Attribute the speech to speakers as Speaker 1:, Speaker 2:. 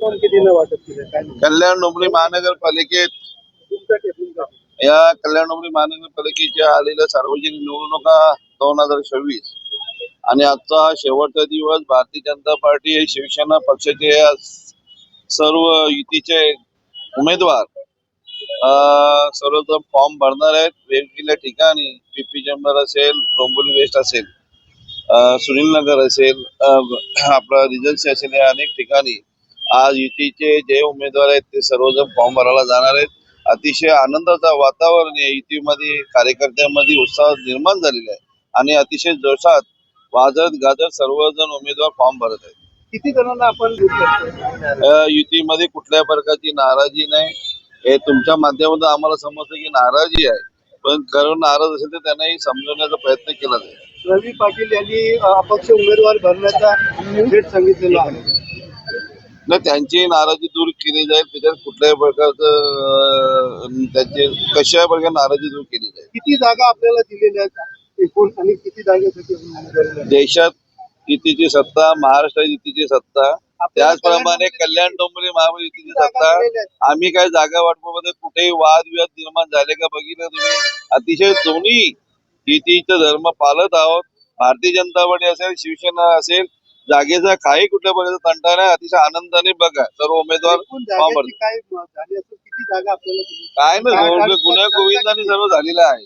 Speaker 1: कोण किती न वाटत तिथे काय नाही.
Speaker 2: कल्याण डोंबिवली महानगरपालिकेत या कल्याण डोंबिवली महानगरपालिकेच्या आलेल्या सार्वजनिक निवडणुका 2026 आणि आजचा शेवटचा दिवस. भारतीय जनता पार्टी हे शिवसेना पक्षाचे सर्व युतीचे उमेदवार सर्वजण फॉर्म भरणार आहेत. वेगवेगळ्या ठिकाणी पीपी चेंबर असेल, डोंबिवली वेस्ट असेल, सुनील नगर असेल, आपला रिजन्सी असेल, या अनेक ठिकाणी आज युतीचे जे उमेदवार आहेत ते सर्वजण फॉर्म भरायला जाणार आहेत. अतिशय आनंदाचं वातावरण आहे. युतीमध्ये कार्यकर्त्यांमध्ये उत्साह निर्माण झालेला आहे आणि अतिशय जोशात वाजत गाजत सर्वजण उमेदवार फॉर्म भरत आहेत.
Speaker 1: किती जणांना आपण
Speaker 2: युतीमध्ये कुठल्या प्रकारची नाराजी नाही. हे तुमच्या माध्यमातून आम्हाला समजतं की नाराजी आहे, पण खरं नाराज असेल तर त्यांनाही समजवण्याचा प्रयत्न केला जाईल.
Speaker 1: रवी पाटील यांनी अपक्ष उमेदवार भरण्याचा थेट सांगितलेला आहे.
Speaker 2: त्यांची नाराजी दूर केली जाईल. त्याच्यात कुठल्याही प्रकारचं त्यांचे कशा प्रकारे नाराजी दूर केली जाईल.
Speaker 1: किती जागा आपल्याला दिलेल्या आहेत एकूण आणि किती जागेसाठी
Speaker 2: देशात युतीची सत्ता, महाराष्ट्रात युतीची सत्ता, त्याचप्रमाणे कल्याण डोंबिवली महायुतीची सत्ता. आम्ही काय जागा वाटपामध्ये कुठेही वादविवाद निर्माण झाले का बघितलं तुम्ही? अतिशय दोन्ही युतीचा धर्म पाळत आहोत. भारतीय जनता पार्टी असेल, शिवसेना असेल, जागेचा काही कुठल्या प्रकारचा तंटा नाही. अतिशय आनंदाने बघा सर्व उमेदवार फॉर्म भरतात.
Speaker 1: किती जागा आपल्याला
Speaker 2: काय ना गुन्हा गोविंदाने सर्व झालेलं आहे.